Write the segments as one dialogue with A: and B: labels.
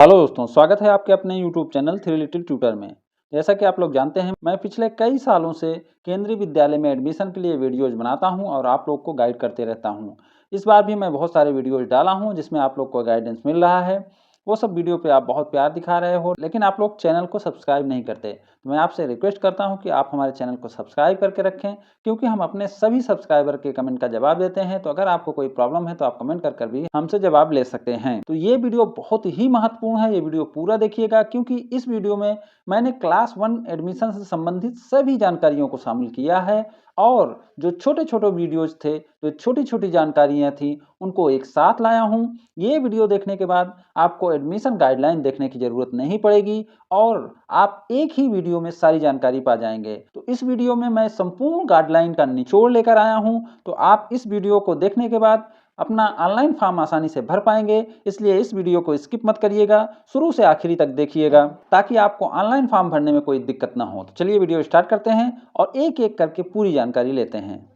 A: Hello दोस्तों, स्वागत है आपके अपने YouTube channel three little tutor में। जैसा कि आप लोग जानते हैं, मैं पिछले कई सालों से केंद्रीय विद्यालय में एडमिशन के लिए वीडियोज़ बनाता हूं और आप लोग को गाइड करते रहता हूं। इस बार भी मैं बहुत सारे वीडियोज़ डाला हूं जिसमें आप लोग को गाइडेंस मिल रहा है। वो सब वीडियो पे आप बहुत प्यार दिखा रहे हो, लेकिन आप लोग चैनल को सब्सक्राइब नहीं करते। तो मैं आपसे रिक्वेस्ट करता हूँ कि आप हमारे चैनल को सब्सक्राइब करके रखें, क्योंकि हम अपने सभी सब्सक्राइबर के कमेंट का जवाब देते हैं। तो अगर आपको कोई प्रॉब्लम है तो आप कमेंट कर भी हमसे जवाब ले सकते हैं। तो ये वीडियो बहुत ही महत्वपूर्ण है, ये वीडियो पूरा देखिएगा, क्योंकि इस वीडियो में मैंने क्लास 1 एडमिशन से संबंधित सभी जानकारियों को शामिल किया है और जो छोटे-छोटे वीडियोज़ थे, जो छोटी-छोटी जानकारियाँ थी, उनको एक साथ लाया हूँ। ये वीडियो देखने के बाद आपको एडमिशन गाइडलाइन देखने की ज़रूरत नहीं पड़ेगी और आप एक ही वीडियो में सारी जानकारी पा जाएँगे। तो इस वीडियो में मैं संपूर्ण गाइडलाइन का निचोड़ लेकर आया हूँ, तो आप इस वीडियो को देखने के बाद अपना ऑनलाइन फॉर्म आसानी से भर पाएँगे। इसलिए इस वीडियो को स्किप मत करिएगा, शुरू से आखिरी तक देखिएगा, ताकि आपको ऑनलाइन फॉर्म भरने में कोई दिक्कत ना हो। तो चलिए वीडियो स्टार्ट करते हैं और एक-एक करके पूरी जानकारी लेते हैं।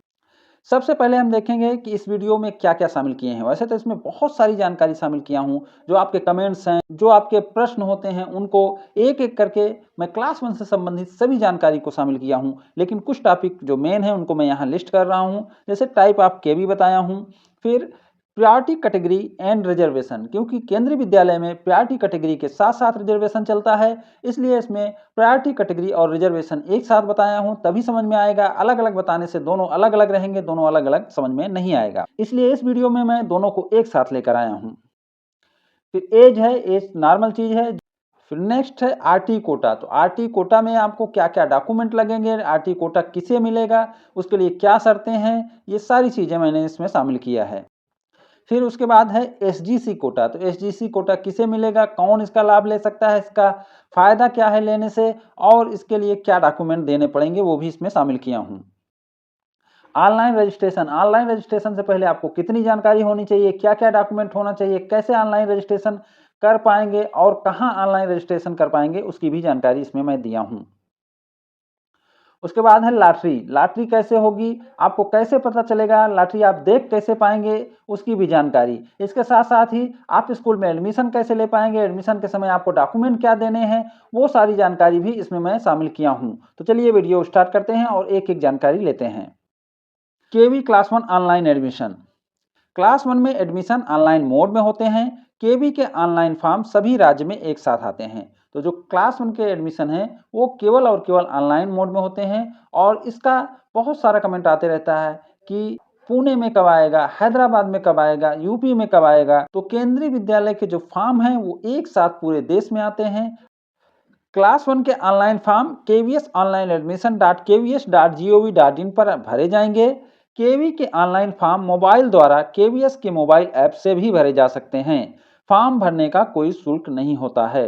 A: सबसे पहले हम देखेंगे कि इस वीडियो में क्या-क्या शामिल किए हैं। वैसे तो इसमें बहुत सारी जानकारी शामिल किया हूँ, जो आपके कमेंट्स हैं, जो आपके प्रश्न होते हैं, उनको एक-एक करके मैं क्लास 1 से संबंधित सभी जानकारी को शामिल किया हूँ। लेकिन कुछ टॉपिक जो मेन है, उनको मैं यहाँ लिस्ट कर रहा हूँ। जैसे टाइप ऑफ केवी बताया हूँ, फिर प्रायोरिटी कैटेगरी एंड रिजर्वेशन, क्योंकि केंद्रीय विद्यालय में प्रायोरिटी कैटेगरी के साथ-साथ रिजर्वेशन चलता है, इसलिए इसमें प्रायोरिटी कैटेगरी और रिजर्वेशन एक साथ बताया हूँ, तभी समझ में आएगा। अलग-अलग बताने से दोनों अलग-अलग रहेंगे, दोनों अलग-अलग समझ में नहीं आएगा। इसलिए इस वीडियो में मैं दोनों को एक साथ लेकर आया हूँ। फिर एज है, एज नॉर्मल चीज़ है। फिर नेक्स्ट है आरटी कोटा। तो आरटी कोटा में आपको क्या-क्या डॉक्यूमेंट लगेंगे, आरटी कोटा किसे मिलेगा, उसके लिए क्या शर्तें हैं, ये सारी चीज़ें मैंने इसमें शामिल किया है। फिर उसके बाद है एसजीसी कोटा। तो एसजीसी कोटा किसे मिलेगा, कौन इसका लाभ ले सकता है, इसका फ़ायदा क्या है लेने से और इसके लिए क्या डॉक्यूमेंट देने पड़ेंगे, वो भी इसमें शामिल किया हूँ। ऑनलाइन रजिस्ट्रेशन से पहले आपको कितनी जानकारी होनी चाहिए, क्या-क्या डॉक्यूमेंट होना चाहिए, कैसे ऑनलाइन रजिस्ट्रेशन कर पाएँगे और कहाँ ऑनलाइन रजिस्ट्रेशन कर पाएँगे, उसकी भी जानकारी इसमें मैं दिया हूँ। उसके बाद है लॉटरी। लॉटरी कैसे होगी, आपको कैसे पता चलेगा, लॉटरी आप देख कैसे पाएँगे, उसकी भी जानकारी। इसके साथ-साथ ही आप स्कूल में एडमिशन कैसे ले पाएँगे, एडमिशन के समय आपको डॉक्यूमेंट क्या देने हैं, वो सारी जानकारी भी इसमें मैं शामिल किया हूँ। तो चलिए वीडियो स्टार्ट करते हैं और एक-एक जानकारी लेते हैं। केवी क्लास 1 ऑनलाइन एडमिशन। क्लास 1 में एडमिशन ऑनलाइन मोड में होते हैं। केवी के ऑनलाइन फॉर्म सभी राज्य में एक साथ आते हैं। तो जो क्लास 1 के एडमिशन हैं, वो केवल और केवल ऑनलाइन मोड में होते हैं और इसका बहुत सारा कमेंट आते रहता है कि पुणे में कब आएगा, हैदराबाद में कब आएगा, यूपी में कब आएगा। तो केंद्रीय विद्यालय के जो फॉर्म हैं, वो एक साथ पूरे देश में आते हैं। क्लास 1 के online form KVS online admission .kvs.gov.in पर भरे जाएंगे। केवी के ऑनलाइन फॉर्म मोबाइल द्वारा केवीएस के मोबाइल ऐप से भी भरे जा सकते हैं। फॉर्म भरने का कोई शुल्क नहीं होता है,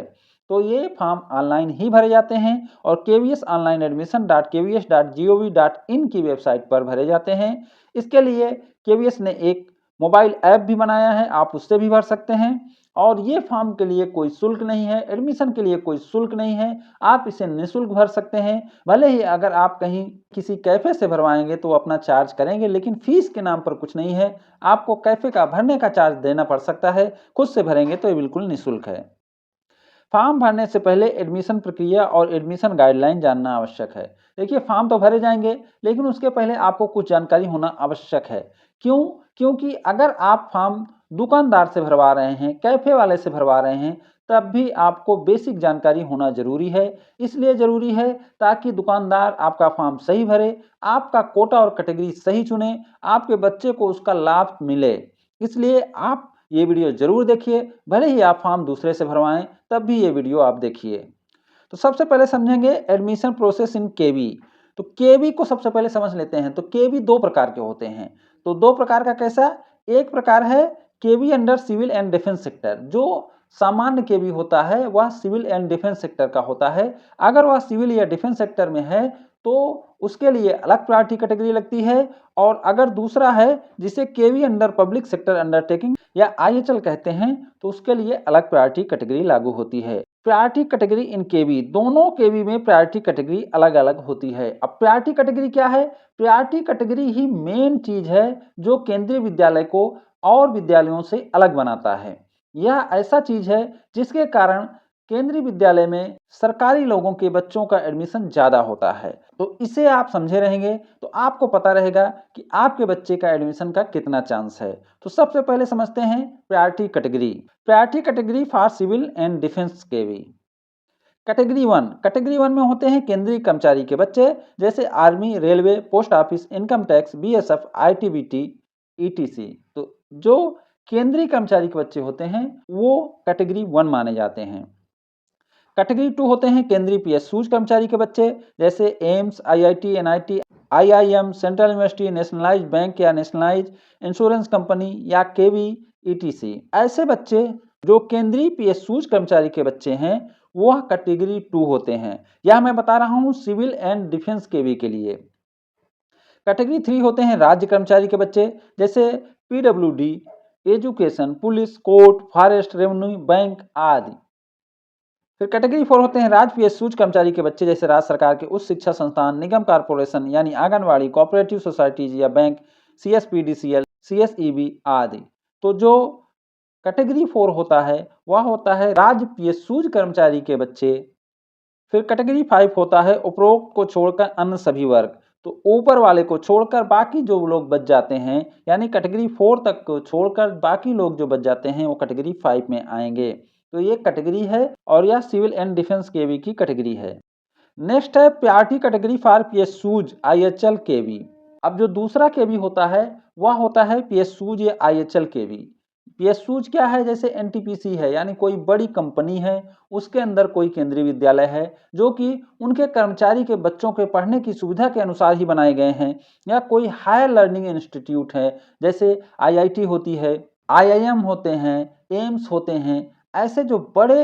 A: तो ये फॉर्म ऑनलाइन ही भरे जाते हैं और केवीएस ऑनलाइन एडमिशन .kvs.gov.in की वेबसाइट पर भरे जाते हैं। इसके लिए केवीएस ने एक मोबाइल ऐप भी बनाया है, आप उससे भी भर सकते हैं और ये फॉर्म के लिए कोई शुल्क नहीं है, एडमिशन के लिए कोई शुल्क नहीं है, आप इसे निःशुल्क भर सकते हैं। भले ही अगर आप कहीं किसी कैफ़े से भरवाएँगे तो अपना चार्ज करेंगे, लेकिन फ़ीस के नाम पर कुछ नहीं है, आपको कैफ़े का भरने का चार्ज देना पड़ सकता है, खुद से भरेंगे तो ये बिल्कुल निःशुल्क है। फॉर्म भरने से पहले एडमिशन प्रक्रिया और एडमिशन गाइडलाइन जानना आवश्यक है। देखिए, फॉर्म तो भरे जाएंगे, लेकिन उसके पहले आपको कुछ जानकारी होना आवश्यक है। क्यों? क्योंकि अगर आप फॉर्म दुकानदार से भरवा रहे हैं, कैफ़े वाले से भरवा रहे हैं, तब भी आपको बेसिक जानकारी होना ज़रूरी है। इसलिए ज़रूरी है ताकि दुकानदार आपका फॉर्म सही भरे, आपका कोटा और कैटेगरी सही चुने, आपके बच्चे को उसका लाभ मिले। इसलिए आप ये वीडियो ज़रूर देखिए, भले ही आप फॉर्म दूसरे से भरवाएँ, तब भी ये वीडियो आप देखिए। तो सबसे पहले समझेंगे एडमिशन प्रोसेस इन केवी। तो केवी को सबसे पहले समझ लेते हैं। तो केवी 2 प्रकार के होते हैं। तो 2 प्रकार का कैसा? एक प्रकार है KV under civil and defence sector. जो सामान्य केवी होता है, वह सिविल एंड डिफेंस सेक्टर का होता है। अगर वह सिविल या डिफेंस सेक्टर में है, तो उसके लिए अलग प्रायोरिटी कैटेगरी लगती है और अगर दूसरा है जिसे केवी अंडर पब्लिक सेक्टर अंडरटेकिंग या आईएचएल कहते हैं, तो उसके लिए अलग प्रायोरिटी कैटेगरी लागू होती है। प्रायोरिटी कैटेगरी इन केवी, दोनों केवी में प्रायोरिटी कैटेगरी अलग-अलग होती है। अब प्रायोरिटी कैटेगरी क्या है? प्रायोरिटी कैटेगरी ही मेन चीज है जो केंद्रीय विद्यालय को और विद्यालयों से अलग बनाता है। यह ऐसा चीज है जिसके कारण केंद्रीय विद्यालय में सरकारी लोगों के बच्चों का एडमिशन ज़्यादा होता है। तो इसे आप समझे रहेंगे तो आपको पता रहेगा कि आपके बच्चे का एडमिशन का कितना चांस है। तो सबसे पहले समझते हैं priority category. Priority category for civil and defence KV. Category one में होते हैं केंद्रीय कर्मचारी के बच्चे, जैसे army, railway, post office, income tax, BSF, ITBT, ETC. तो जो केंद्रीय कर्मचारी के बच्चे होते हैं वो कैटेगरी वन माने जाते हैं। कैटेगरी टू होते हैं केंद्रीय पीएसयू कर्मचारी के बच्चे, जैसे AIIMS, IIT, NIT, IIM, central university, nationalise bank या नेशनलाइज इंश्योरेंस कंपनी या केवी, ईटीसी। ऐसे बच्चे जो केंद्रीय पीएसयू कर्मचारी के बच्चे हैं वह कैटेगरी टू होते हैं। यह मैं बता रहा हूं सिविल एंड डिफेंस केवी के लिए। कैटेगरी थ्री होते हैं राज्य कर्मचारी के बच्चे, जैसे PWD, education, police, court, forest, revenue, bank आदि। फिर कैटेगरी फोर होते हैं राज्य पीएसयू कर्मचारी के बच्चे, जैसे राज्य सरकार के उच्च शिक्षा संस्थान, निगम, कॉर्पोरेशन यानी आंगनवाड़ी, कोऑपरेटिव सोसाइटीज या बैंक, सीएसपीडीसीएल, सीएसईबी आदि। तो जो कैटेगरी फोर होता है वह होता है राज्य पीएसयू कर्मचारी के बच्चे। फिर कैटेगरी फाइव होता है उपरोक्त को छोड़कर अन्य सभी वर्ग। तो ऊपर वाले को छोड़कर बाकी जो लोग बच जाते हैं, यानी कैटेगरी फोर तक को छोड़कर बाकी लोग जो बच जाते हैं वो कैटेगरी फाइव में आएंगे। तो ये कैटेगरी है और यह सिविल एंड डिफेंस केवी की कैटेगरी है। नेक्स्ट है प्रायोरिटी कैटेगरी फॉर पीएसयूज आईएचएल केवी। अब जो दूसरा केवी होता है वह होता है पीएसयूज या आईएचएल केवी। पीएसयूज क्या है, जैसे एनटीपीसी है, यानी कोई बड़ी कंपनी है, उसके अंदर कोई केंद्रीय विद्यालय है जो कि उनके कर्मचारी के बच्चों के पढ़ने की सुविधा के अनुसार ही बनाए गए हैं, या कोई हायर लर्निंग इंस्टीट्यूट है, जैसे आईआईटी होती है, आईआईएम होते हैं, एम्स होते हैं। ऐसे जो बड़े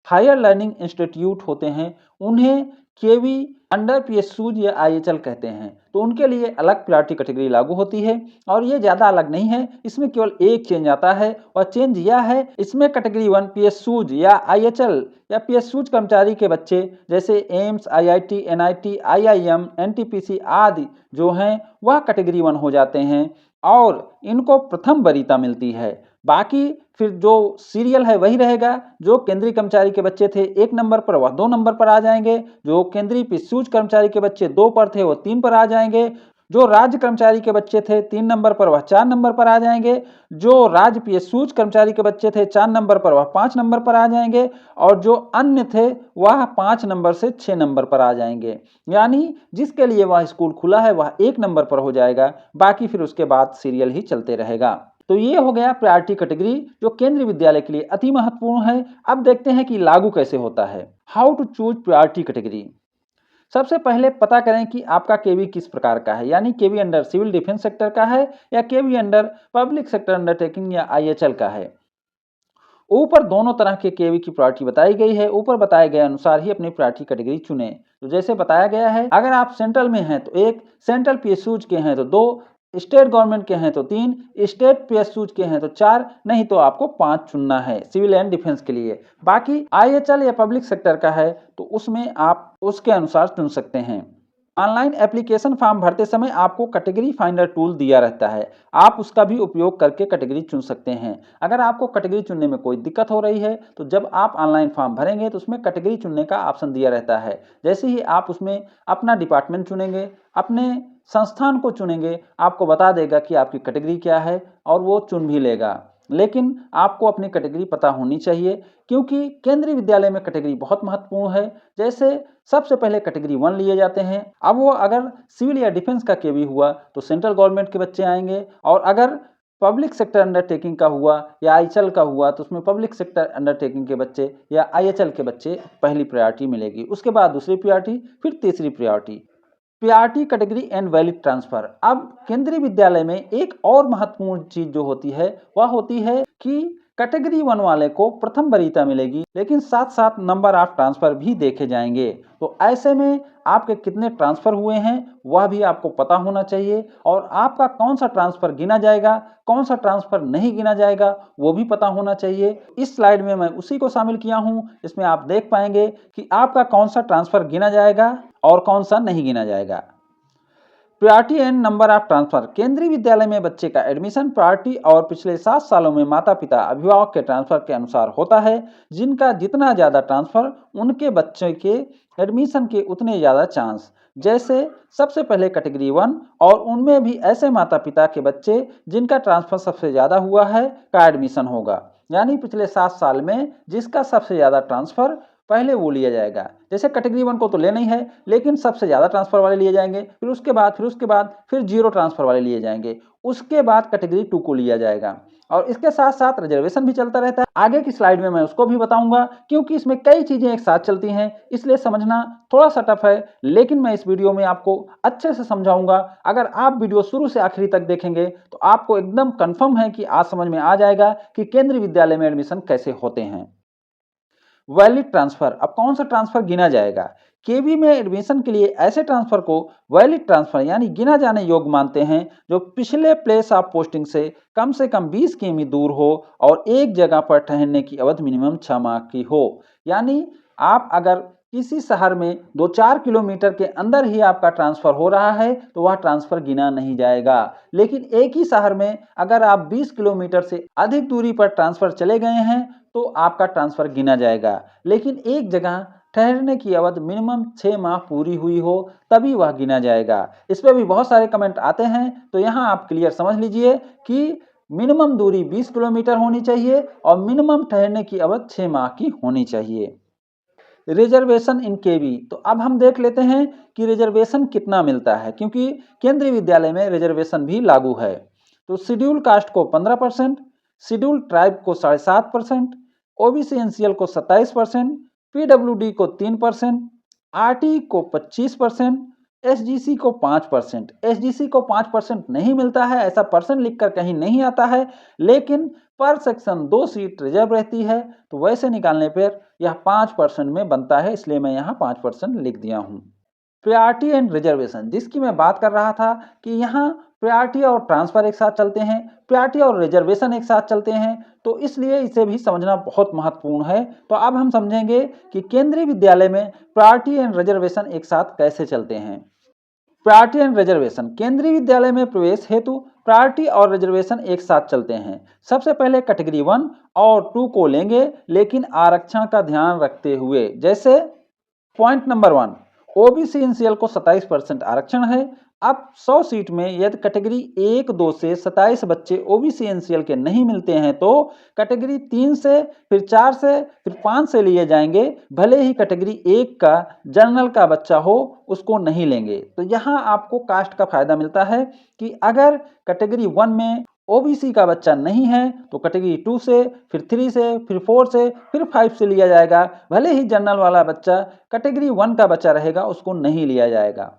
A: हायर लर्निंग इंस्टीट्यूट होते हैं उन्हें केवी अंडर पीएसयूज या आईएचएल कहते हैं। तो उनके लिए अलग प्रायोरिटी कैटेगरी लागू होती है और ये ज़्यादा अलग नहीं है, इसमें केवल एक चेंज आता है और चेंज यह है इसमें कैटेगरी वन पीएसयूज या आईएचएल या पीएसयूज कर्मचारी के बच्चे, जैसे AIIMS, IIT, NIT, IIM, NTPC आदि जो हैं वह कैटेगरी वन हो जाते हैं और इनको प्रथम वरीयता मिलती है। बाकी फिर जो सीरियल है वही रहेगा। जो केंद्रीय कर्मचारी के बच्चे थे 1 नंबर पर वह 2 नंबर पर आ जाएंगे, जो केंद्रीय पीएसयू कर्मचारी के बच्चे 2 पर थे वो 3 पर आ जाएंगे, जो राज्य कर्मचारी के बच्चे थे 3 नंबर पर वह 4 नंबर पर आ जाएंगे, जो राज्य पीएसयू कर्मचारी के बच्चे थे 4 नंबर पर वह 5 नंबर पर आ जाएंगे और जो अन्य थे वह 5 नंबर से 6 नंबर पर आ जाएंगे। यानी जिसके लिए वह स्कूल खुला है वह 1 नंबर पर हो जाएगा, बाकी फिर उसके बाद सीरियल ही चलते रहेगा। तो ये हो गया प्रायोरिटी कैटेगरी जो केंद्रीय विद्यालय के लिए अति महत्वपूर्ण है। अब देखते हैं कि लागू कैसे होता है। How to choose priority category. सबसे पहले पता करें कि आपका केवी किस प्रकार का है, यानी केवी अंडर सिविल डिफेंस सेक्टर का है या केवी अंडर पब्लिक सेक्टर अंडरटेकिंग या आईएचएल का है। ऊपर दोनों तरह के केवी की प्रायोरिटी बताई गई है, ऊपर बताए गए अनुसार ही अपनी प्रायोरिटी कैटेगरी चुने। तो जैसे बताया गया है, अगर आप सेंट्रल में हैं तो 1, सेंट्रल पीएसयूज के हैं तो 2, स्टेट गवर्नमेंट के हैं तो 3, स्टेट पीएसयूज के हैं तो 4, नहीं तो आपको 5 चुनना है सिविल एंड डिफेंस के लिए। बाकी आईएचएल या पब्लिक सेक्टर का है तो उसमें आप उसके अनुसार चुन सकते हैं। ऑनलाइन एप्लीकेशन फॉर्म भरते समय आपको कैटेगरी फाइंडर टूल दिया रहता है, आप उसका भी उपयोग करके कैटेगरी चुन सकते हैं। अगर आपको कैटेगरी चुनने में कोई दिक्कत हो रही है तो जब आप ऑनलाइन फॉर्म भरेंगे तो उसमें कैटेगरी चुनने का ऑप्शन दिया रहता है। जैसे ही आप उसमें अपना डिपार्टमेंट चुनेंगे, अपने संस्थान को चुनेंगे, आपको बता देगा कि आपकी कैटेगरी क्या है और वो चुन भी लेगा। लेकिन आपको अपनी कैटेगरी पता होनी चाहिए, क्योंकि केंद्रीय विद्यालय में कैटेगरी बहुत महत्वपूर्ण है। जैसे सबसे पहले कैटेगरी वन लिए जाते हैं। अब वो अगर सिविल या डिफेंस का केवी हुआ तो सेंट्रल गवर्नमेंट के बच्चे आएंगे, और अगर पब्लिक सेक्टर अंडरटेकिंग का हुआ या आईएचएल का हुआ तो उसमें पब्लिक सेक्टर अंडरटेकिंग के बच्चे या आईएचएल के बच्चे पहली प्रायोरिटी मिलेगी, उसके बाद दूसरी प्रायोरिटी, फिर तीसरी priority. Priority category and valid transfer. अब केंद्रीय विद्यालय में एक और महत्वपूर्ण चीज जो होती है वह होती है कि कैटेगरी वन वाले को प्रथम वरीयता मिलेगी, लेकिन साथ साथ नंबर ऑफ ट्रांसफर भी देखे जाएंगे। तो ऐसे में आपके कितने ट्रांसफर हुए हैं वह भी आपको पता होना चाहिए, और आपका कौन सा ट्रांसफर गिना जाएगा, कौन सा ट्रांसफर नहीं गिना जाएगा वो भी पता होना चाहिए। इस स्लाइड में मैं उसी को शामिल किया हूं। इसमें आप देख पाएंगे कि आपका कौन सा ट्रांसफर गिना जाएगा और कौन सा नहीं गिना जाएगा। Priority and number of transfer. केंद्रीय विद्यालय में बच्चे का एडमिशन प्रायोरिटी और पिछले 7 सालों में माता पिता अभिभावक के ट्रांसफर के अनुसार होता है। जिनका जितना ज़्यादा ट्रांसफर उनके बच्चे के एडमिशन के उतने ज़्यादा चांस। जैसे सबसे पहले कैटेगरी 1 और उनमें भी ऐसे माता पिता के बच्चे जिनका ट्रांसफर सबसे ज़्यादा हुआ है का एडमिशन होगा। यानी पिछले 7 साल में जिसका सबसे ज़्यादा ट्रांसफर पहले वो लिया जाएगा। जैसे कैटेगरी 1 को तो लेना ही है, लेकिन सबसे ज़्यादा ट्रांसफर वाले लिए जाएंगे, फिर उसके बाद फिर जीरो ट्रांसफर वाले लिए जाएंगे, उसके बाद कैटेगरी 2 को लिया जाएगा। और इसके साथ साथ रिजर्वेशन भी चलता रहता है। आगे की स्लाइड में मैं उसको भी बताऊंगा, क्योंकि इसमें कई चीजें एक साथ चलती हैं, इसलिए समझना थोड़ा सा टफ है, लेकिन मैं इस वीडियो में आपको अच्छे से समझाऊंगा। अगर आप वीडियो शुरू से आखिरी तक देखेंगे तो आपको एकदम कंफर्म है कि आज समझ में आ जाएगा कि केंद्रीय विद्यालय में एडमिशन कैसे होते हैं। Valid transfer. अब कौन सा ट्रांसफर गिना जाएगा? केवी में एडमिशन के लिए ऐसे ट्रांसफर को वैलिड ट्रांसफर यानी गिना जाने योग्य मानते हैं जो पिछले प्लेस ऑफ पोस्टिंग से कम 20 किमी दूर हो और एक जगह पर ठहरने की अवधि मिनिमम 6 माह की हो। यानी आप अगर किसी शहर में 2-4 किलोमीटर के अंदर ही आपका ट्रांसफर हो रहा है तो वह ट्रांसफर गिना नहीं जाएगा। लेकिन एक ही शहर में अगर आप 20 किलोमीटर से अधिक दूरी पर ट्रांसफर चले गए हैं तो आपका ट्रांसफर गिना जाएगा। लेकिन एक जगह ठहरने की अवधि मिनिमम 6 माह पूरी हुई हो तभी वह गिना जाएगा। इस पर भी बहुत सारे कमेंट आते हैं, तो यहाँ आप क्लियर समझ लीजिए कि मिनिमम दूरी 20 किलोमीटर होनी चाहिए और मिनिमम ठहरने की अवधि 6 माह की होनी चाहिए। रिजर्वेशन इन केवी। तो अब हम देख लेते हैं कि रिजर्वेशन कितना मिलता है, क्योंकि केंद्रीय विद्यालय में रिजर्वेशन भी लागू है। तो शेड्यूल कास्ट को 15%, शेड्यूल ट्राइब को 7.5%, ओबीसी एनसीएल को 27%, पीडब्ल्यूडी को 3%, आरटी को 25%, एसजीसी को 5%। एसजीसी को 5% नहीं मिलता है, ऐसा परसेंट लिखकर कहीं नहीं आता है, लेकिन पर सेक्शन 2 सीट रिजर्व रहती है, तो वैसे निकालने पर यह 5% में बनता है, इसलिए मैं यहाँ 5% लिख दिया हूँ। प्रायोरिटी एंड रिजर्वेशन, जिसकी मैं बात कर रहा था कि यहाँ प्रायोरिटी और ट्रांसफर एक साथ चलते हैं, प्रायोरिटी और रिजर्वेशन एक साथ चलते हैं, तो इसलिए इसे भी समझना बहुत महत्वपूर्ण है। तो अब हम समझेंगे कि केंद्रीय विद्यालय में प्रायोरिटी एंड रिजर्वेशन एक साथ कैसे चलते हैं। Priority and reservation. केंद्रीय विद्यालय में प्रवेश हेतु प्रायोरिटी और रिजर्वेशन एक साथ चलते हैं। सबसे पहले कैटेगरी 1 और 2 को लेंगे, लेकिन आरक्षण का ध्यान रखते हुए। जैसे पॉइंट नंबर 1, ओबीसी एनसीएल को 27% आरक्षण है। अब 100 सीट में यदि कैटेगरी 1, 2 से 27 बच्चे ओबीसी एनसीएल के नहीं मिलते हैं तो कैटेगरी 3 से, फिर 4 से, फिर 5 से लिए जाएंगे। भले ही कैटेगरी 1 का जनरल का बच्चा हो, उसको नहीं लेंगे। तो यहाँ आपको कास्ट का फायदा मिलता है कि अगर कैटेगरी 1 में ओबीसी का बच्चा नहीं है तो कैटेगरी 2 से, फिर 3 से, फिर 4 से, फिर 5 से लिया जाएगा। भले ही जनरल वाला बच्चा कैटेगरी 1 का बच्चा रहेगा, उसको नहीं लिया जाएगा।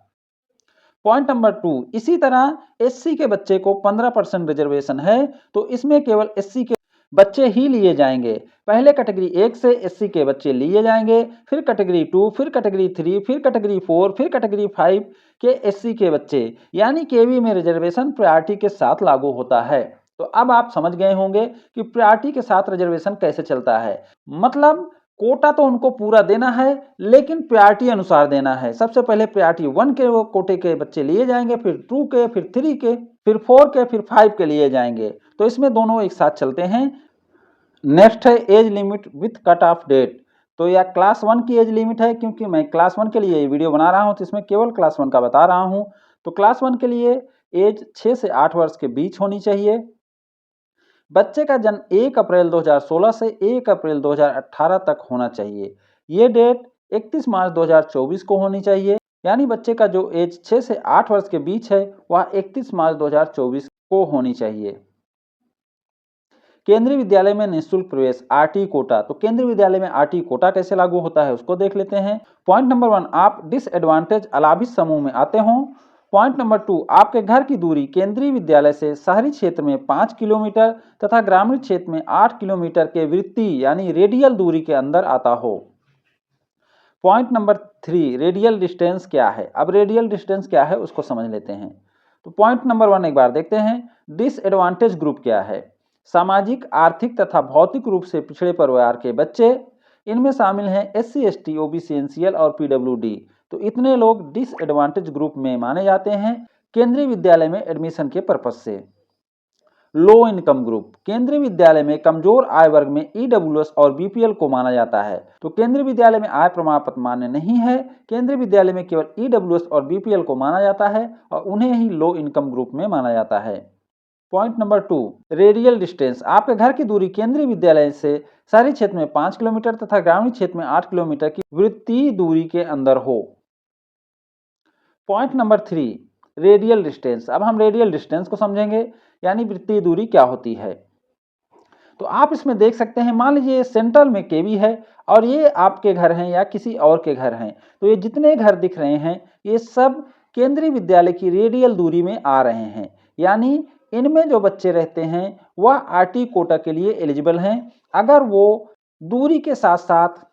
A: पॉइंट नंबर 2, इसी तरह एससी के बच्चे को 15% रिजर्वेशन है, तो इसमें केवल एससी के बच्चे ही लिए जाएंगे। पहले कैटेगरी 1 से एससी के बच्चे लिए जाएंगे, फिर कैटेगरी 2, फिर कैटेगरी 3, फिर कैटेगरी 4, फिर कैटेगरी 5 के एससी के बच्चे। यानी केवी में रिजर्वेशन प्रायोरिटी के साथ लागू होता है। तो अब आप समझ गए होंगे कि प्रायोरिटी के साथ रिजर्वेशन कैसे चलता है। मतलब कोटा तो उनको पूरा देना है, लेकिन प्रायोरिटी अनुसार देना है। सबसे पहले प्रायोरिटी 1 के वो कोटे के बच्चे लिए जाएंगे, फिर 2 के, फिर 3 के, फिर 4 के, फिर 5 के लिए जाएंगे। तो इसमें दोनों एक साथ चलते हैं। नेक्स्ट है age limit with cut off date. तो यह क्लास 1 की एज लिमिट है, क्योंकि मैं क्लास 1 के लिए ये वीडियो बना रहा हूँ तो इसमें केवल क्लास 1 का बता रहा हूँ। तो क्लास 1 के लिए एज 6 से 8 वर्ष के बीच होनी चाहिए। बच्चे का जन्म 1 अप्रैल 2016 से 1 अप्रैल 2018 तक होना चाहिए। ये डेट 31 मार्च 2024 को होनी चाहिए। यानी बच्चे का जो एज 6 से 8 वर्ष के बीच है वह 31 मार्च 2024 को होनी चाहिए। केंद्रीय विद्यालय में निःशुल्क प्रवेश आरटी कोटा। तो केंद्रीय विद्यालय में आरटी कोटा कैसे लागू होता है उसको देख लेते हैं। पॉइंट नंबर 1, आप डिसएडवांटेज अलाभित समूह में आते हों। पॉइंट नंबर 2, आपके घर की दूरी केंद्रीय विद्यालय से शहरी क्षेत्र में 5 किलोमीटर तथा ग्रामीण क्षेत्र में 8 किलोमीटर के वृत्तीय यानी रेडियल दूरी के अंदर आता हो। पॉइंट नंबर 3, रेडियल डिस्टेंस क्या है। अब रेडियल डिस्टेंस क्या है उसको समझ लेते हैं। तो पॉइंट नंबर 1 एक बार देखते हैं। डिसएडवांटेज ग्रुप क्या है। सामाजिक, आर्थिक तथा भौतिक रूप से पिछड़े परिवार के बच्चे, इनमें शामिल हैं एससी, एसटी, ओबीसी, एनसीएल और पीडब्ल्यूडी। तो इतने लोग डिसएडवांटेज ग्रुप में माने जाते हैं। केंद्रीय विद्यालय में एडमिशन के पर्पज से। लो इनकम ग्रुप, केंद्रीय विद्यालय में कमजोर आय वर्ग में ईडब्ल्यूएस और बीपीएल को माना जाता है। तो केंद्रीय विद्यालय में आय प्रमाण पत्र मान्य नहीं है, केंद्रीय विद्यालय में केवल ईडब्ल्यूएस और बीपीएल को माना जाता है और उन्हें ही लो इनकम ग्रुप में माना जाता है। पॉइंट नंबर 2, रेडियल डिस्टेंस, आपके घर की दूरी केंद्रीय विद्यालय से शहरी क्षेत्र में 5 किलोमीटर तथा ग्रामीण क्षेत्र में 8 किलोमीटर की वृत्तीय दूरी के अंदर हो। Point number 3, radial distance. अब हम रेडियल डिस्टेंस को समझेंगे, यानी वृत्तीय दूरी क्या होती है। तो आप इसमें देख सकते हैं, मान लीजिए सेंट्रल में केवी है और ये आपके घर हैं या किसी और के घर हैं, तो ये जितने घर दिख रहे हैं ये सब केंद्रीय विद्यालय की रेडियल दूरी में आ रहे हैं, यानी इनमें जो बच्चे रहते हैं वह आरटी कोटा के लिए एलिजिबल हैं अगर वो दूरी के साथ साथ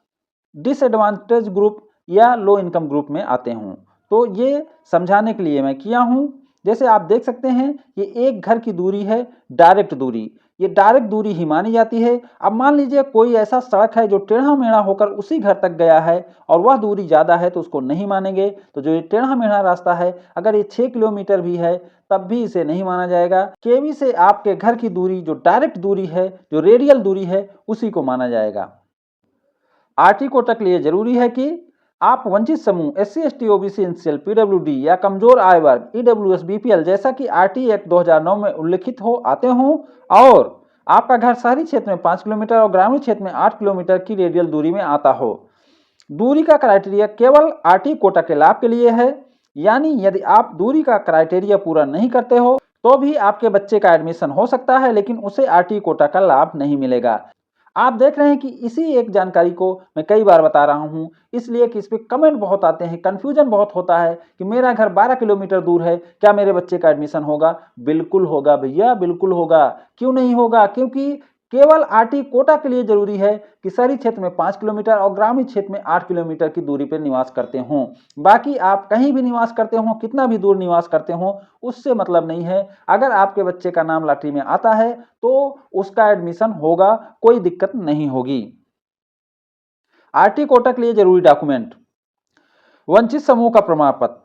A: डिसएडवांटेज ग्रुप या लो इनकम ग्रुप में आते हों। तो ये समझाने के लिए मैं किया हूं। जैसे आप देख सकते हैं, ये एक घर की दूरी है डायरेक्ट दूरी, ये डायरेक्ट दूरी ही मानी जाती है। अब मान लीजिए कोई ऐसा सड़क है जो टेढ़ा मेढ़ा होकर उसी घर तक गया है और वह दूरी ज़्यादा है तो उसको नहीं मानेंगे। तो जो ये टेढ़ा मेढ़ा रास्ता है, अगर ये 6 किलोमीटर भी है तब भी इसे नहीं माना जाएगा। केवी से आपके घर की दूरी जो डायरेक्ट दूरी है, जो रेडियल दूरी है, उसी को माना जाएगा। आरटी कोटा के लिए जरूरी है कि आप वंचित समूह SC ST OBC NCL PWD या कमजोर आय वर्ग ईडब्ल्यूएस बीपीएल जैसा कि आरटी एक्ट 2009 में उल्लिखित हो आते हों और आपका घर शहरी क्षेत्र में 5 किलोमीटर और ग्रामीण क्षेत्र में 8 किलोमीटर की रेडियल दूरी में आता हो। दूरी का क्राइटेरिया केवल आरटी कोटा के लाभ के लिए है, यानी यदि आप दूरी का क्राइटेरिया पूरा नहीं करते हो तो भी आपके बच्चे का एडमिशन हो सकता है, लेकिन उसे आरटी कोटा का लाभ नहीं मिलेगा। आप देख रहे हैं कि इसी एक जानकारी को मैं कई बार बता रहा हूं, इसलिए कि इस पे कमेंट बहुत आते हैं, कंफ्यूजन बहुत होता है कि मेरा घर 12 किलोमीटर दूर है, क्या मेरे बच्चे का एडमिशन होगा? बिल्कुल होगा भैया, बिल्कुल होगा। क्यों नहीं होगा? क्योंकि केवल आरटी कोटा के लिए जरूरी है कि शहरी क्षेत्र में 5 किलोमीटर और ग्रामीण क्षेत्र में 8 किलोमीटर की दूरी पर निवास करते हों। बाकी आप कहीं भी निवास करते हो, कितना भी दूर निवास करते हो, उससे मतलब नहीं है। अगर आपके बच्चे का नाम लॉटरी में आता है तो उसका एडमिशन होगा, कोई दिक्कत नहीं होगी। आरटी कोटा के लिए जरूरी डॉक्यूमेंट, वंचित समूह का प्रमाण पत्र,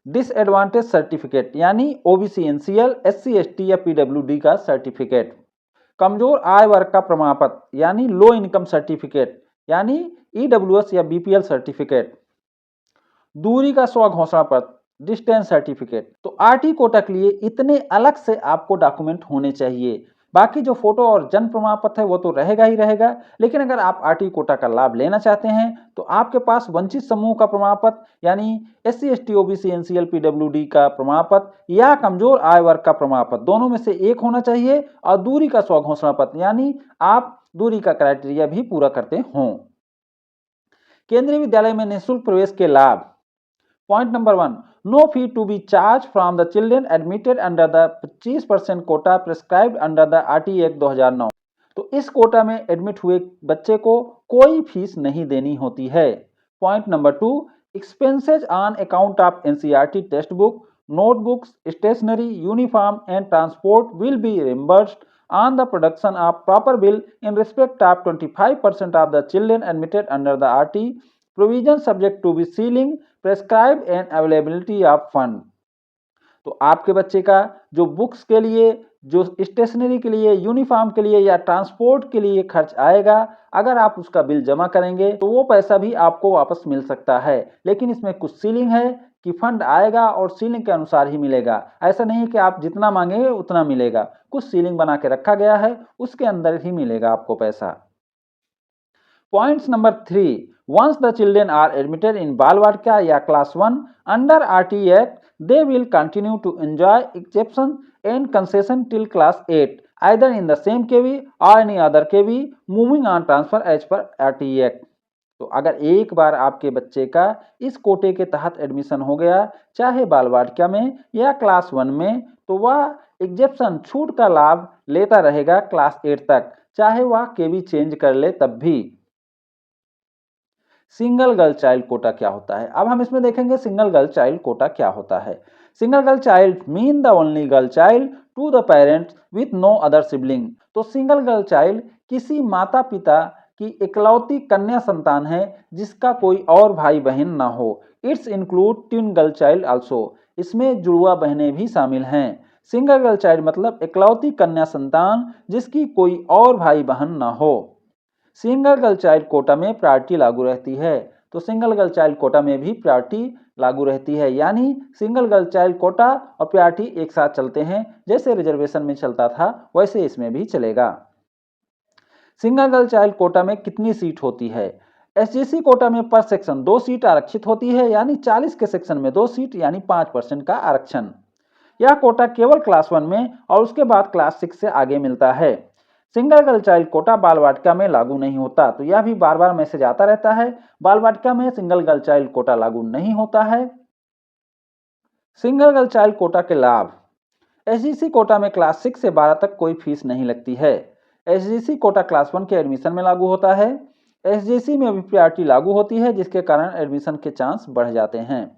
A: डिसएडवांटेज सर्टिफिकेट यानी ओबीसी एनसीएल एससी एसटी या पीडब्ल्यूडी का सर्टिफिकेट, कमजोर आय वर्ग का प्रमाण पत्र यानी लो इनकम सर्टिफिकेट यानी ईडब्ल्यूएस या बीपीएल सर्टिफिकेट, दूरी का स्व घोषणा पत्र डिस्टेंस सर्टिफिकेट। तो आरटी कोटा के लिए इतने अलग से आपको डॉक्यूमेंट होने चाहिए। बाकी जो फोटो और जन्म प्रमाण पत्र है वो तो रहेगा ही रहेगा, लेकिन अगर आप आरटी कोटा का लाभ लेना चाहते हैं तो आपके पास वंचित समूह का प्रमाण पत्र यानी SC ST OBC NCL PWD का प्रमाण पत्र या कमजोर आय वर्ग का प्रमाण पत्र, दोनों में से एक होना चाहिए और दूरी का स्व घोषणा पत्र यानी आप दूरी का क्राइटेरिया भी पूरा करते हों। केंद्रीय विद्यालय में निःशुल्क प्रवेश के लाभ। Point number 1, no fee to be charged from the children admitted under the 25% quota prescribed under the RT Act 2009। तो इस कोटा में एडमिट हुए बच्चे को कोई फीस नहीं देनी होती है। Point number 2, expenses on account of NCERT text book, notebooks, stationery, uniform and transport will be reimbursed on the production of proper bill in respect of 25% of the children admitted under the RT, provision subject to be ceiling prescribed and availability of fund। तो आपके बच्चे का जो books के लिए, जो stationery के लिए, यूनिफॉर्म के लिए या ट्रांसपोर्ट के लिए खर्च आएगा, अगर आप उसका बिल जमा करेंगे तो वो पैसा भी आपको वापस मिल सकता है, लेकिन इसमें कुछ सीलिंग है कि फंड आएगा और सीलिंग के अनुसार ही मिलेगा। ऐसा नहीं है कि आप जितना मांगेंगे उतना मिलेगा, कुछ सीलिंग बना के रखा गया है, उसके अंदर ही मिलेगा आपको पैसा। Points number 3, once the children are admitted in बाल-वाटिका या class 1 under RT Act, they will continue to enjoy exception and concession till class 8 either in the same KV or any other KV moving on transfer as per RT Act। तो अगर एक बार आपके बच्चे का इस कोटे के तहत एडमिशन हो गया, चाहे बाल वाटिका में या क्लास 1 में, तो वह एग्जेप्शन छूट का लाभ लेता रहेगा क्लास 8 तक, चाहे वह केवी चेंज कर ले तब भी। सिंगल गर्ल चाइल्ड कोटा क्या होता है? अब हम इसमें देखेंगे सिंगल गर्ल चाइल्ड कोटा क्या होता है। Single girl child mean the only girl child to the parents with no other sibling. तो सिंगल गर्ल चाइल्ड किसी माता पिता की इकलौती कन्या संतान है जिसका कोई और भाई बहन ना हो। It's include twin girl child also. इसमें जुड़वा बहनें भी शामिल हैं। सिंगल गर्ल चाइल्ड मतलब इकलौती कन्या संतान जिसकी कोई और भाई बहन न हो। सिंगल गर्ल चाइल्ड कोटा में प्रायोरिटी लागू रहती है, तो सिंगल गर्ल चाइल्ड कोटा में भी प्रायोरिटी लागू रहती है, यानी सिंगल गर्ल चाइल्ड कोटा और प्रायोरिटी एक साथ चलते हैं। जैसे रिजर्वेशन में चलता था वैसे इसमें भी चलेगा। सिंगल गर्ल चाइल्ड कोटा में कितनी सीट होती है? एसजीसी कोटा में पर सेक्शन 2 सीट आरक्षित होती है, यानी 40 के सेक्शन में 2 सीट यानी 5% का आरक्षण। यह कोटा केवल क्लास 1 में और उसके बाद क्लास 6 से आगे मिलता है। सिंगल गर्ल चाइल्ड कोटा बाल वाटिका में लागू नहीं होता, तो यह भी बार बार मैसेज आता रहता है। बाल वाटिका में सिंगल गर्ल चाइल्ड कोटा लागू नहीं होता है। सिंगल गर्ल चाइल्ड कोटा के लाभ। एसजीसी कोटा में क्लास 6 से 12 तक कोई फीस नहीं लगती है। एसजीसी कोटा क्लास 1 के एडमिशन में लागू होता है। एसजीसी में भी प्रायोरिटी लागू होती है, जिसके कारण एडमिशन के चांस बढ़ जाते हैं।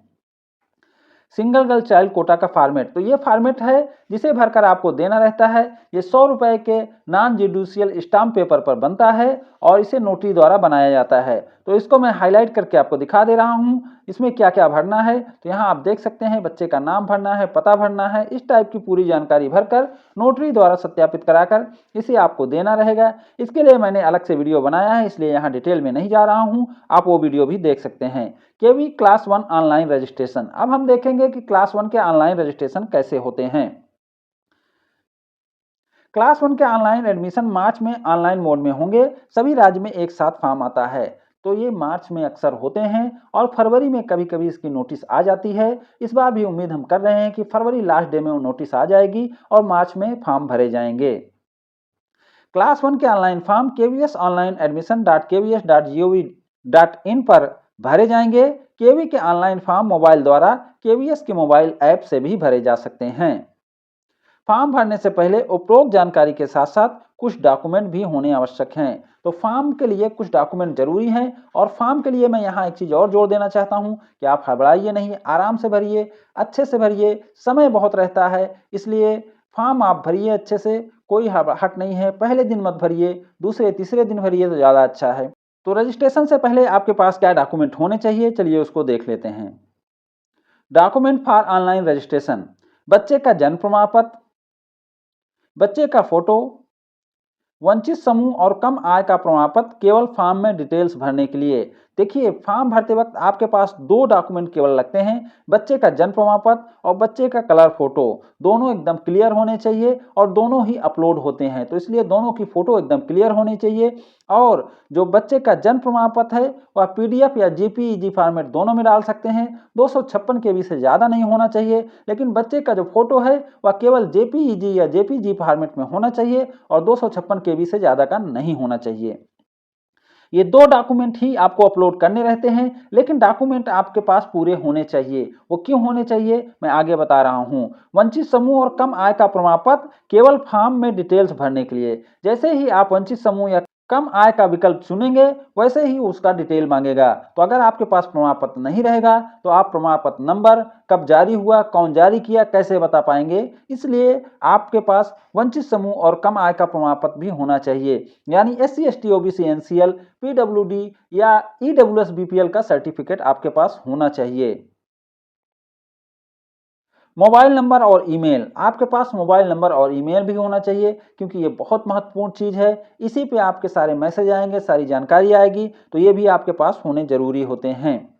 A: सिंगल गर्ल चाइल्ड कोटा का फॉर्मेट, तो ये फॉर्मेट है जिसे भरकर आपको देना रहता है। ये 100 रुपए के नॉन जुडिशियल स्टाम्प पेपर पर बनता है और इसे नोटरी द्वारा बनाया जाता है। तो इसको मैं हाईलाइट करके आपको दिखा दे रहा हूँ, इसमें क्या क्या भरना है। तो यहाँ आप देख सकते हैं, बच्चे का नाम भरना है, पता भरना है, इस टाइप की पूरी जानकारी भरकर नोटरी द्वारा सत्यापित कराकर इसे आपको देना रहेगा। इसके लिए मैंने अलग से वीडियो बनाया है, इसलिए यहाँ डिटेल में नहीं जा रहा हूँ, आप वो वीडियो भी देख सकते हैं। केवी क्लास 1 ऑनलाइन रजिस्ट्रेशन। अब हम देखेंगे कि क्लास 1 के ऑनलाइन रजिस्ट्रेशन कैसे होते हैं। क्लास 1 के ऑनलाइन एडमिशन मार्च में ऑनलाइन मोड में होंगे। सभी राज्य में एक साथ फॉर्म आता है, तो ये मार्च में अक्सर होते हैं और फरवरी में कभी कभी इसकी नोटिस आ जाती है। इस बार भी उम्मीद हम कर रहे हैं कि फरवरी लास्ट डे में वो नोटिस आ जाएगी और मार्च में फॉर्म भरे जाएंगे। क्लास 1 के online form KVS online admission .kvs.gov.in पर भरे जाएंगे। केवी के ऑनलाइन फॉर्म मोबाइल द्वारा केवीएस के मोबाइल ऐप से भी भरे जा सकते हैं। फॉर्म भरने से पहले उपरोक्त जानकारी के साथ साथ कुछ डॉक्यूमेंट भी होने आवश्यक हैं। तो फॉर्म के लिए कुछ डॉक्यूमेंट जरूरी हैं और फॉर्म के लिए मैं यहाँ एक चीज़ और जोड़ देना चाहता हूँ कि आप घबराइए नहीं, आराम से भरिए, अच्छे से भरिए, समय बहुत रहता है, इसलिए फॉर्म आप भरिए अच्छे से, कोई हट नहीं है। पहले दिन मत भरिए, दूसरे तीसरे दिन भरिए तो ज़्यादा अच्छा है। तो रजिस्ट्रेशन से पहले आपके पास क्या डॉक्यूमेंट होने चाहिए, चलिए उसको देख लेते हैं। डॉक्यूमेंट फॉर ऑनलाइन रजिस्ट्रेशन: बच्चे का जन्म प्रमाण पत्र, बच्चे का फोटो, वंचित समूह और कम आय का प्रमाण पत्र केवल फॉर्म में डिटेल्स भरने के लिए। देखिए, फॉर्म भरते वक्त आपके पास 2 डॉक्यूमेंट केवल लगते हैं, बच्चे का जन्म प्रमाण पत्र और बच्चे का कलर फोटो। दोनों एकदम क्लियर होने चाहिए और दोनों ही अपलोड होते हैं, तो इसलिए दोनों की फोटो एकदम क्लियर होनी चाहिए। और जो बच्चे का जन्म प्रमाण पत्र है वह पीडीएफ या जेपीईजी फॉर्मेट दोनों में डाल सकते हैं। 256 केबी से ज़्यादा नहीं होना चाहिए, लेकिन बच्चे का जो फोटो है वह केवल जेपीईजी या जेपीजी फॉर्मेट में होना चाहिए और 256 केबी से ज़्यादा का नहीं होना चाहिए। ये 2 डॉक्यूमेंट ही आपको अपलोड करने रहते हैं, लेकिन डॉक्यूमेंट आपके पास पूरे होने चाहिए। वो क्यों होने चाहिए, मैं आगे बता रहा हूँ। वंचित समूह और कम आय का प्रमाण पत्र केवल फॉर्म में डिटेल्स भरने के लिए। जैसे ही आप वंचित समूह या कम आय का विकल्प चुनेंगे वैसे ही उसका डिटेल मांगेगा। तो अगर आपके पास प्रमाण पत्र नहीं रहेगा तो आप प्रमाण पत्र नंबर, कब जारी हुआ, कौन जारी किया, कैसे बता पाएंगे। इसलिए आपके पास वंचित समूह और कम आय का प्रमाण पत्र भी होना चाहिए, यानी SC ST OBC NCL PWD या EWS BPL का सर्टिफिकेट आपके पास होना चाहिए। मोबाइल नंबर और ईमेल, आपके पास मोबाइल नंबर और ईमेल भी होना चाहिए, क्योंकि ये बहुत महत्वपूर्ण चीज़ है। इसी पे आपके सारे मैसेज आएंगे, सारी जानकारी आएगी, तो ये भी आपके पास होने जरूरी होते हैं।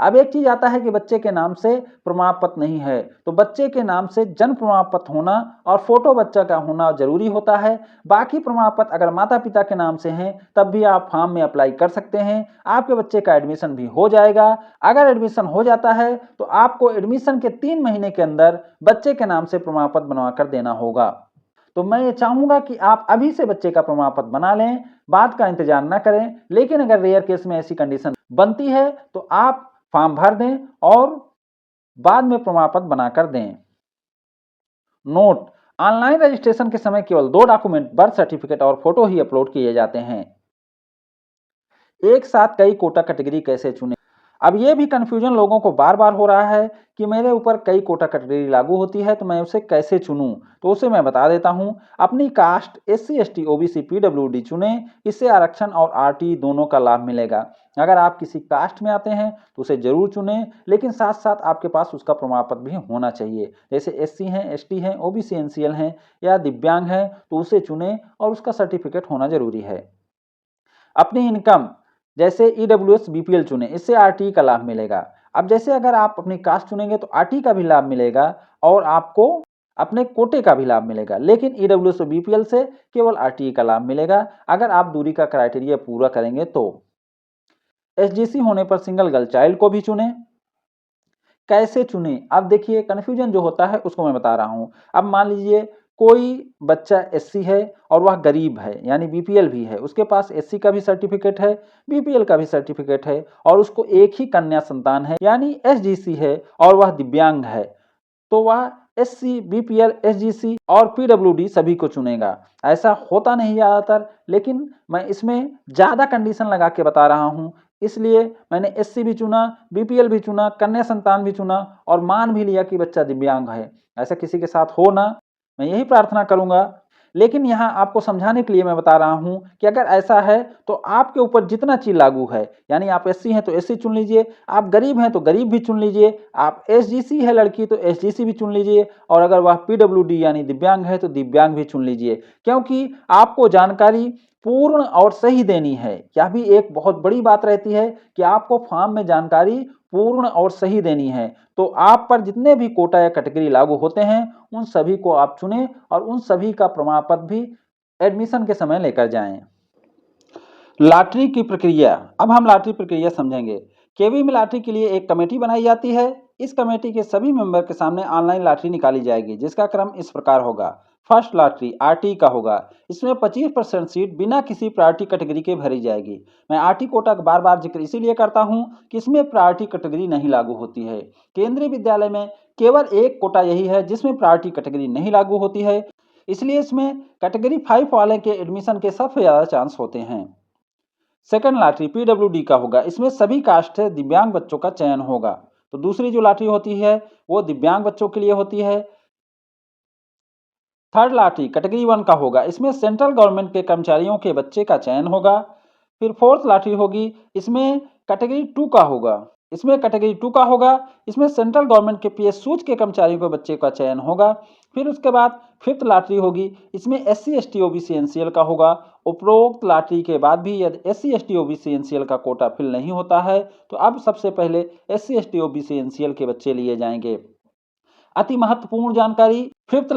A: अब एक चीज आता है कि बच्चे के नाम से प्रमाण पत्र नहीं है, तो बच्चे के नाम से जन्म प्रमाण पत्र होना और फोटो बच्चा का होना जरूरी होता है। बाकी प्रमाण पत्र अगर माता पिता के नाम से हैं तब भी आप फॉर्म में अप्लाई कर सकते हैं, आपके बच्चे का एडमिशन भी हो जाएगा। अगर एडमिशन हो जाता है तो आपको एडमिशन के 3 महीने के अंदर बच्चे के नाम से प्रमाण पत्र बनवा कर देना होगा। तो मैं ये चाहूंगा कि आप अभी से बच्चे का प्रमाण पत्र बना लें, बाद का इंतजार न करें। लेकिन अगर रेयर केस में ऐसी कंडीशन बनती है तो आप फॉर्म भर दें और बाद में प्रमाण पत्र बनाकर दें। नोट: ऑनलाइन रजिस्ट्रेशन के समय केवल 2 डॉक्यूमेंट, बर्थ सर्टिफिकेट और फोटो ही अपलोड किए जाते हैं। एक साथ कई कोटा कैटेगरी कैसे चुनें? अब ये भी कन्फ्यूजन लोगों को बार-बार हो रहा है कि मेरे ऊपर कई कोटा कैटेगरी लागू होती है, तो मैं उसे कैसे चुनूँ? तो उसे मैं बता देता हूँ। अपनी caste SC, ST, OBC, PWD चुनें, इससे आरक्षण और आरटी दोनों का लाभ मिलेगा। अगर आप किसी कास्ट में आते हैं तो उसे ज़रूर चुनें, लेकिन साथ-साथ आपके पास उसका प्रमाण पत्र भी होना चाहिए। जैसे एससी हैं, एसटी हैं, ओबीसी एनसीएल हैं या दिव्यांग हैं, तो उसे चुनें और उसका सर्टिफिकेट होना ज़रूरी है। अपनी इनकम जैसे ईडब्ल्यूएस, बीपीएल चुनें, इससे आरटी का लाभ मिलेगा। अब जैसे अगर आप अपनी कास्ट चुनेंगे तो आरटी का भी लाभ मिलेगा और आपको अपने कोटे का भी लाभ मिलेगा, लेकिन ईडब्ल्यूएस और बीपीएल से केवल आरटी का लाभ मिलेगा अगर आप दूरी का क्राइटेरिया पूरा करेंगे तो। एसजीसी होने पर सिंगल गर्ल चाइल्ड को भी चुनें। कैसे चुनें? अब देखिए कन्फ्यूजन जो होता है उसको मैं बता रहा हूँ। अब मान लीजिए कोई बच्चा एससी है और वह गरीब है, यानी बीपीएल भी है, उसके पास एससी का भी सर्टिफिकेट है, बीपीएल का भी सर्टिफिकेट है और उसको एक ही कन्या संतान है, यानी एसजीसी है और वह दिव्यांग है, तो वह एससी, बीपीएल, एसजीसी और पीडब्ल्यूडी सभी को चुनेगा। ऐसा होता नहीं ज़्यादातर, लेकिन मैं इसमें ज़्यादा कंडीशन लगा के बता रहा हूँ, इसलिए मैंने एससी भी चुना, बीपीएल भी चुना, कन्या संतान भी चुना और मान भी लिया कि बच्चा दिव्यांग है। ऐसा किसी के साथ हो ना, मैं यही प्रार्थना करूँगा। लेकिन यहाँ आपको समझाने के लिए मैं बता रहा हूँ कि अगर ऐसा है तो आपके ऊपर जितना चीज़ लागू है, यानी आप एससी हैं तो एससी चुन लीजिए, आप गरीब हैं तो गरीब भी चुन लीजिए, आप एसजीसी है लड़की तो एसजीसी भी चुन लीजिए और अगर वह पीडब्ल्यूडी यानी दिव्यांग है तो दिव्यांग भी चुन लीजिए, क्योंकि आपको जानकारी पूर्ण और सही देनी है। यह भी एक बहुत बड़ी बात रहती है कि आपको फॉर्म में जानकारी पूर्ण और सही देनी है। तो आप पर जितने भी कोटा या कैटेगरी लागू होते हैं उन सभी को आप चुनें और उन सभी का प्रमाण पत्र भी एडमिशन के समय लेकर जाएं। लॉटरी की प्रक्रिया। अब हम लॉटरी प्रक्रिया समझेंगे। केवी में लॉटरी के लिए एक कमेटी बनाई जाती है। इस कमेटी के सभी मेंबर के सामने ऑनलाइन लॉटरी निकाली जाएगी, जिसका क्रम इस प्रकार होगा। फर्स्ट लॉटरी आरटी का होगा। इसमें 25% सीट बिना किसी प्रायोरिटी कैटेगरी के भरी जाएगी। मैं आरटी कोटा का बार बार जिक्र इसीलिए करता हूं कि इसमें प्रायोरिटी कैटेगरी नहीं लागू होती है। केंद्रीय विद्यालय में केवल एक कोटा यही है जिसमें प्रायोरिटी कैटेगरी नहीं लागू होती है, इसलिए इसमें कैटेगरी 5 वाले के एडमिशन के सबसे ज़्यादा चांस होते हैं। सेकंड लॉटरी पीडब्ल्यूडी का होगा। इसमें सभी कास्ट से दिव्यांग बच्चों का चयन होगा। तो दूसरी जो लॉटरी होती है वो दिव्यांग बच्चों के लिए होती है। थर्ड लॉटरी कैटेगरी 1 का होगा। इसमें सेंट्रल गवर्नमेंट के कर्मचारियों के बच्चे का चयन होगा। फिर फोर्थ लॉटरी होगी, इसमें कैटेगरी 2 का होगा। इसमें सेंट्रल गवर्नमेंट के पीएसयूज के कर्मचारियों के बच्चे का चयन होगा। फिर उसके बाद फिफ्थ लॉटरी होगी, इसमें एससी, एसटी, ओबीसी, एनसीएल का होगा। उपरोक्त लॉटरी के बाद भी यदि एससी, एसटी, ओबीसी, एनसीएल का कोटा फिल नहीं होता है तो अब सबसे पहले एससी, एसटी, ओबीसी, एनसीएल के बच्चे लिए जाएंगे। अति महत्वपूर्ण जानकारी, फिफ्थ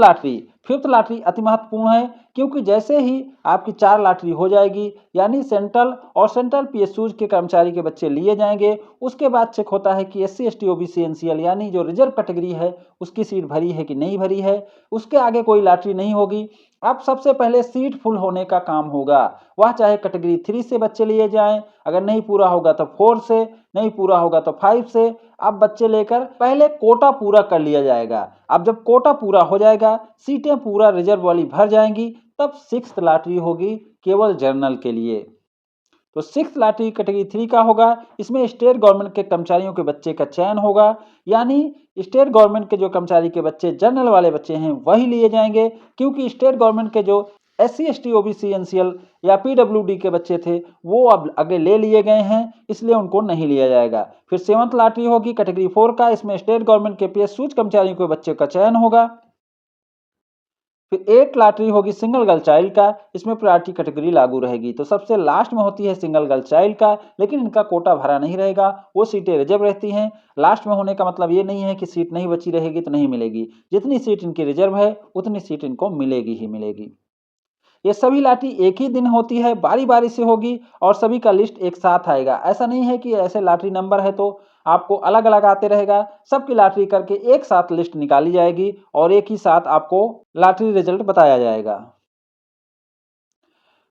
A: लॉटरी अति महत्वपूर्ण है, क्योंकि जैसे ही आपकी 4 लॉटरी हो जाएगी, यानी सेंट्रल पीएसयूज के कर्मचारी के बच्चे लिए जाएंगे, उसके बाद चेक होता है कि एससी, एसटी, ओबीसी, एनसीएल यानी जो रिजर्व कैटेगरी है उसकी सीट भरी है कि नहीं भरी है। उसके आगे कोई लॉटरी नहीं होगी। अब सबसे पहले सीट फुल होने का काम होगा, वह चाहे कैटेगरी 3 से बच्चे लिए जाएं, अगर नहीं पूरा होगा तो 4 से, नहीं पूरा होगा तो 5 से। अब बच्चे लेकर पहले कोटा पूरा कर लिया जाएगा। अब जब कोटा पूरा हो जाएगा, सीटें पूरा रिजर्व वाली भर जाएंगी, तब 6th लॉटरी होगी केवल जनरल के लिए। तो 6th लॉटरी कैटेगरी 3 का होगा। इसमें स्टेट गवर्नमेंट के कर्मचारियों के बच्चे का चयन होगा, यानी स्टेट गवर्नमेंट के जो कर्मचारी के बच्चे जनरल वाले बच्चे हैं वही लिए जाएंगे, क्योंकि स्टेट गवर्नमेंट के जो एससी, एसटी, ओबीसी, एनसीएल या पीडब्ल्यूडी के बच्चे थे वो अब आगे ले लिए गए हैं, इसलिए उनको नहीं लिया जाएगा। फिर 7th लॉटरी होगी कैटेगरी 4 का। इसमें स्टेट गवर्नमेंट के पीएसयूज कर्मचारियों के बच्चे का चयन होगा। फिर 8 लॉटरी होगी सिंगल गर्ल चाइल्ड का। इसमें प्रायोरिटी कैटेगरी लागू रहेगी। तो सबसे लास्ट में होती है सिंगल गर्ल चाइल्ड का, लेकिन इनका कोटा भरा नहीं रहेगा, वो सीटें रिजर्व रहती हैं। लास्ट में होने का मतलब ये नहीं है कि सीट नहीं बची रहेगी तो नहीं मिलेगी, जितनी सीट इनकी रिजर्व है उतनी सीट इनको मिलेगी ही मिलेगी। ये सभी लॉटरी एक ही दिन होती है, बारी बारी से होगी और सभी का लिस्ट एक साथ आएगा। ऐसा नहीं है कि ऐसे लॉटरी नंबर है तो आपको अलग अलग आते रहेगा। सबकी लॉटरी करके एक साथ लिस्ट निकाली जाएगी और एक ही साथ आपको लॉटरी रिजल्ट बताया जाएगा।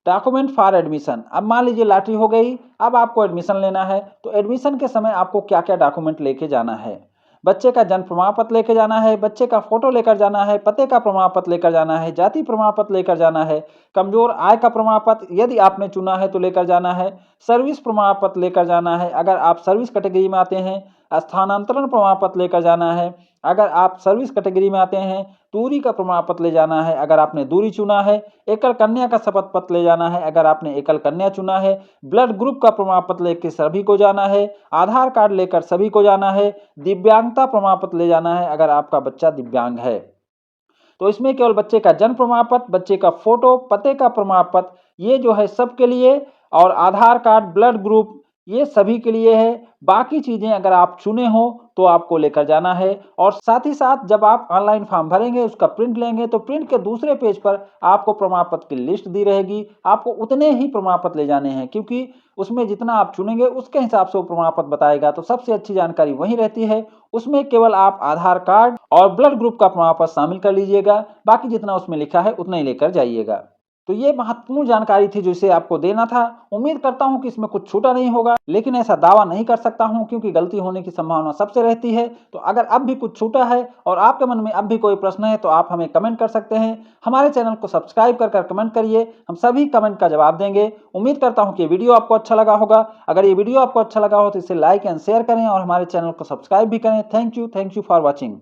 A: Document for admission. अब मान लीजिए लॉटरी हो गई, अब आपको एडमिशन लेना है, तो एडमिशन के समय आपको क्या क्या डॉक्यूमेंट लेके जाना है। बच्चे का जन्म प्रमाण पत्र लेकर जाना है, बच्चे का फोटो लेकर जाना है, पते का प्रमाण पत्र लेकर जाना है, जाति प्रमाण पत्र लेकर जाना है, कमजोर आय का प्रमाण पत्र यदि आपने चुना है तो लेकर जाना है, सर्विस प्रमाण पत्र लेकर जाना है अगर आप सर्विस कैटेगरी में आते हैं, स्थानांतरण प्रमाण पत्र लेकर जाना है अगर आप सर्विस कैटेगरी में आते हैं, दूरी का प्रमाण पत्र ले जाना है अगर आपने दूरी चुना है, एकल कन्या का शपथ पत्र ले जाना है अगर आपने एकल कन्या चुना है, ब्लड ग्रुप का प्रमाण पत्र लेकर सभी को जाना है, आधार कार्ड लेकर सभी को जाना है, दिव्यांगता प्रमाण पत्र ले जाना है अगर आपका बच्चा दिव्यांग है। तो इसमें केवल बच्चे का जन्म प्रमाण पत्र, बच्चे का फोटो, पते का प्रमाण पत्र ये जो है सबके लिए, और आधार कार्ड, ब्लड ग्रुप ये सभी के लिए है। बाकी चीजें अगर आप चुने हो तो आपको लेकर जाना है। और साथ ही साथ जब आप ऑनलाइन फॉर्म भरेंगे, उसका प्रिंट लेंगे तो प्रिंट के दूसरे पेज पर आपको प्रमाण पत्र की लिस्ट दी रहेगी। आपको उतने ही प्रमाण पत्र ले जाने हैं, क्योंकि उसमें जितना आप चुनेंगे उसके हिसाब से वो प्रमाण पत्र बताएगा। तो सबसे अच्छी जानकारी वही रहती है। उसमें केवल आप आधार कार्ड और ब्लड ग्रुप का प्रमाण पत्र शामिल कर लीजिएगा, बाकी जितना उसमें लिखा है उतना ही लेकर जाइएगा। तो ये महत्वपूर्ण जानकारी थी जो इसे आपको देना था। उम्मीद करता हूं कि इसमें कुछ छूटा नहीं होगा, लेकिन ऐसा दावा नहीं कर सकता हूं क्योंकि गलती होने की संभावना सबसे रहती है। तो अगर अब भी कुछ छूटा है और आपके मन में अब भी कोई प्रश्न है तो आप हमें कमेंट कर सकते हैं। हमारे चैनल को सब्सक्राइब कर कमेंट करिए, हम सभी कमेंट का जवाब देंगे। उम्मीद करता हूं कि ये वीडियो आपको अच्छा लगा होगा। अगर ये वीडियो आपको अच्छा लगा हो तो इसे लाइक एंड शेयर करें और हमारे चैनल को सब्सक्राइब भी करें। Thank you for watching.